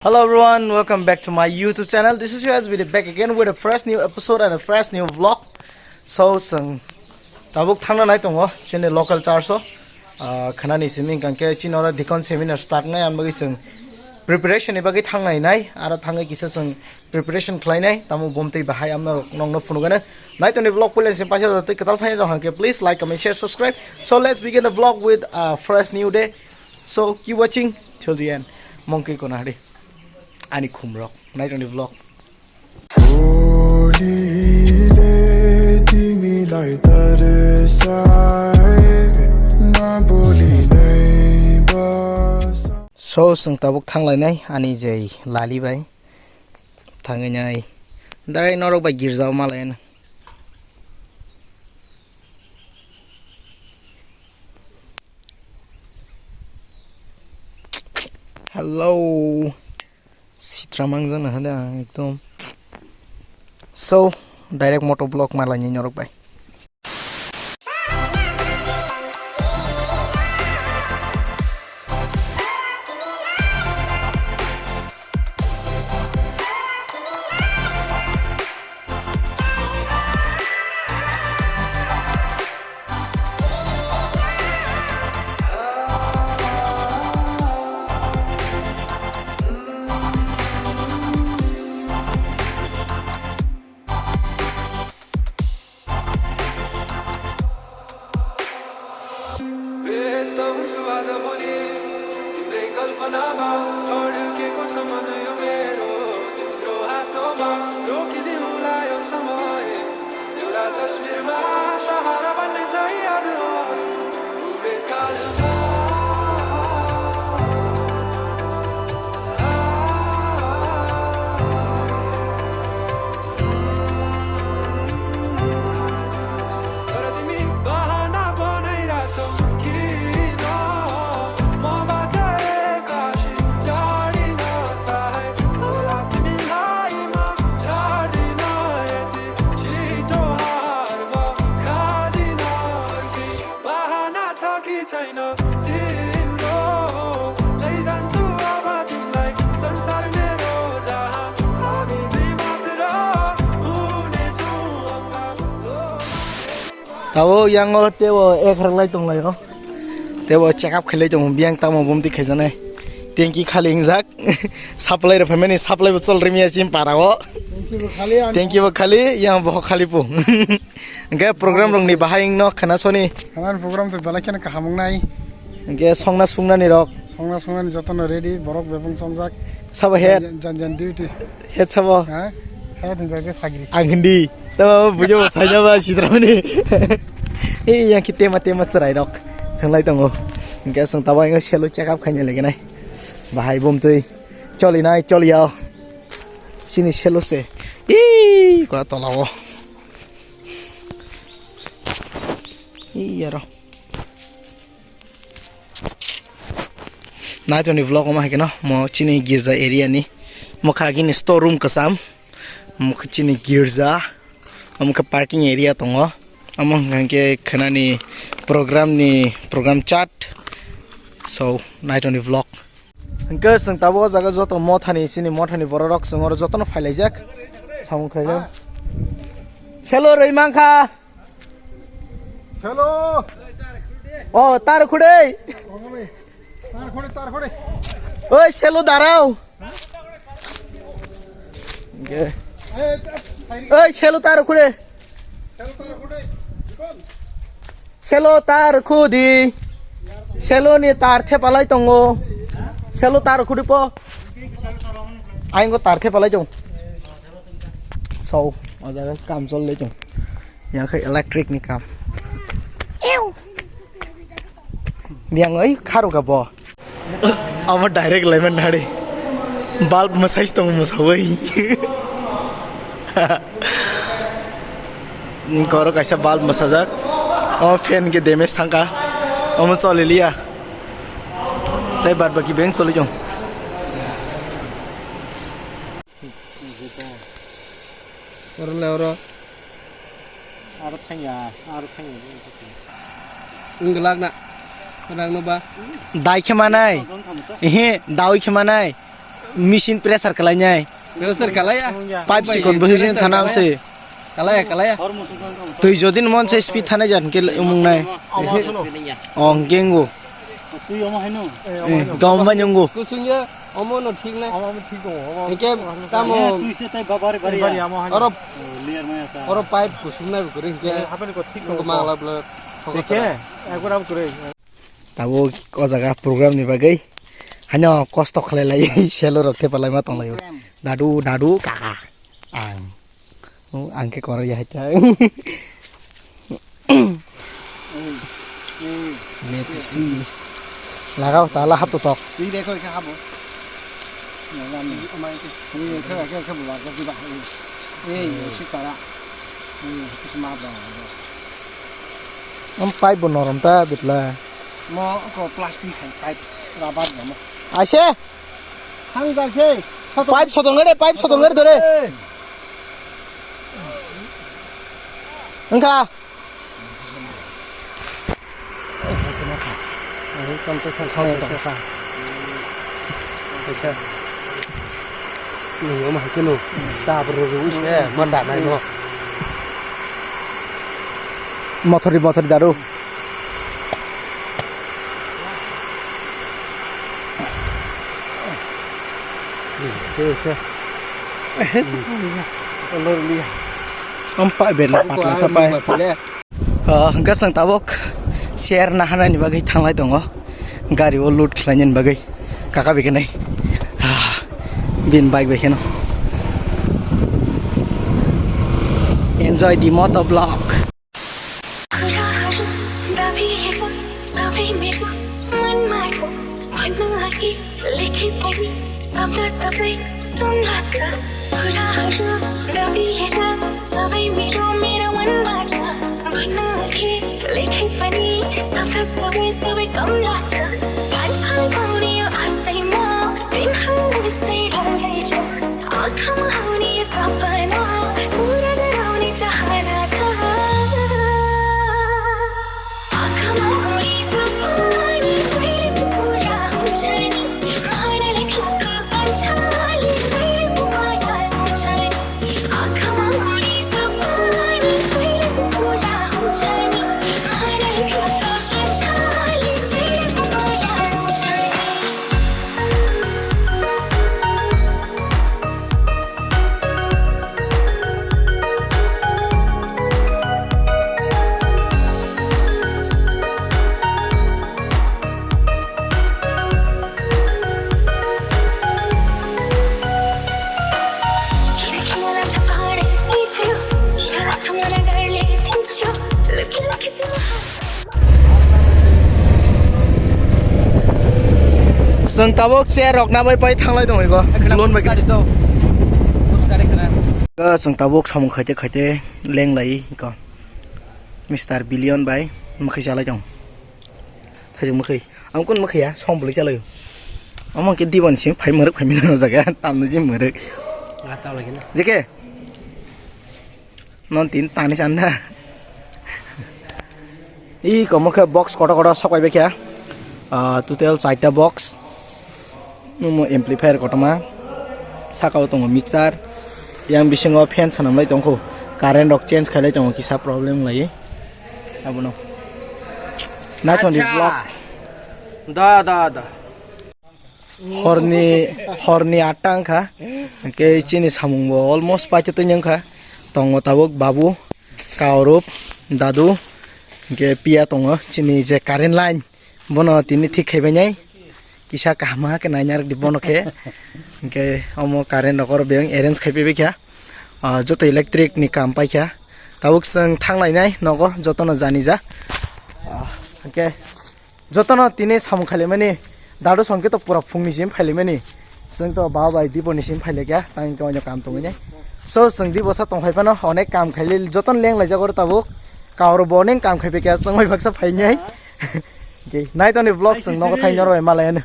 Hello everyone, welcome back to my YouTube channel. This is your SBD back again with a fresh new episode and a fresh new vlog. So, tabuk thangna nai tongo chene local char so. Khana ni simin kanke chinora dikon seminar start ngai am bagi sung preparation e bagi thangai nai ara thangai kisa sung preparation khlai nai tamu bomtei bahai amna nongno funugana nai toni vlog pulen sim pasha to katal phai jong hanke please like comment share subscribe. So let's begin the vlog with a fresh new day. So keep watching till the end. Monkey konari ani khumrok night on the vlog. So sung tabuk thanglai nai ani jai lali bai thangai nai dai norok bai girjao malai na hello Sitramang jana hada ekdom so direct motor block malai ni nyorok bai Tawo yang ngo tewo ekhrang lai tong lai ko tewo check up khlai tong biang tamo bomti khaijane tenki khali ingjak supply ra family supply botol remi achim parao tenki bo khali yang bo khali pu ge program rong ni bahing no khana soni khana program to balaken ka hamung nai ge songna sungna ni rok songna ni jotono ready borok bebung songjak sabo head jan duty head sabo ha head ngage sagri anghindi to bujo saja ba sidramani yang kita mati serai dok sanglai tongo ge sang tawai nge selo check up khanya lege nai bahai bom tui choli nai choli yao sini selo se kwa tolawo yaro na joni vlog ma hakena mo chini girja area ni mo khagi ni store room kasam mo chini girja amka parking area tongo among ganke khanani program chat so night on the vlog angka sang tabo jaga joto mothani sini mothani borok sangor joto no failai jak samung khaja hello reimangkha hello oh tar khude oi hello darao ge oi hello tar khude Selo tar khudi selo ni tar the palai tongo selo tar khudi po aingo tar the palai jong so aja kam chol le jong yang khai electric ni kam ew miang oi kharo ka bo ama direct lemon nade bulb massage tong musawai koro kaisa bulb massage और fan के damage thangka और चले लिया तै बाद बाकी bank चले जाऊं और लेवरो आरो थांया उंगलाग ना रंग नो बा दाइ खेमानाय एहे दाउ खेमानाय machine pressure kalanya Pressure kalaya. pipe sikon bohisin thana amse Kalaya. tui jodin mon se speed thana jan ke umung nai ong gengo gomba nyongo Kusunya omo no ठीक ना. ঠিক হবো Ike tamo oro oro pipe kusuna kuri ke আপনি কো ঠিক ko mangla bla. দেখে একবার up করে tabo ko jaga program ni bagai hanya kosto khalai selo rokte palai ma tonglai dadu kaka ang ke kor ya cha let's see lagao tala hap to tok তুই দেখো কা খাবো এই কে বলা কে দিবা এই শিকারা কিছু মা দাও am pipe bonoram ta bitla ম কো প্লাস্টিক পাইপ রাবার জামা ase হাং যাচ্ছে pipe sodongere dore engka Ni oma kinu. Sa bro se manda nai no. mothori daru am pipe ben patla ta pai gasang tabok chair na hanani bagai thanglai dongo gari o load khlainen bagai kaka bekenai bin bike bekeno enjoy the motor vlog Seng tabok chair rok na pai thanglai dong ego lon bai Kari to. Puskare kana. ga seng tabok samung khaite leng lai ko Mr Billion bai mkhai chalai jong thajung mkhai amkon mkhai ya som boli chalai amang ke dibon sim phai mruk phai min jaga tamnu ji mruk Ngatau lagi na. jeke non tin tani chanda I ko mokha box koto sakai bekya total 4ta box numo amplifier kotoma sakao tongo mixer yang bisingo fan sanamlai tongko current rok change khailai tongo kisa problem lai abono naithon di vlog Da. horni atang kha ke chini samungbo almost paite tanyang kha tongo tabok babu kaurup dadu ke pia tongo chini je current line bono tini thik khaibai nai kisa kahma ke nainar di bono ke ke omo current rokor beng arrange khaibai kya joto electric ni kam pai kya tabuk sang thanglai nai nogo jotono jani ja ke jotono tini samung khale mani dadu songke to pura phungni sim phaile mani sing to ba bai diponi sim phaile kya tang ko kam to ngai so sing di bosa tong phaipano onek kam khaile joton leng lai jagor tabuk kaur boning kam khaibe kya sangoi baksa phainai Okay, night on the vlog, so no time, you're my man.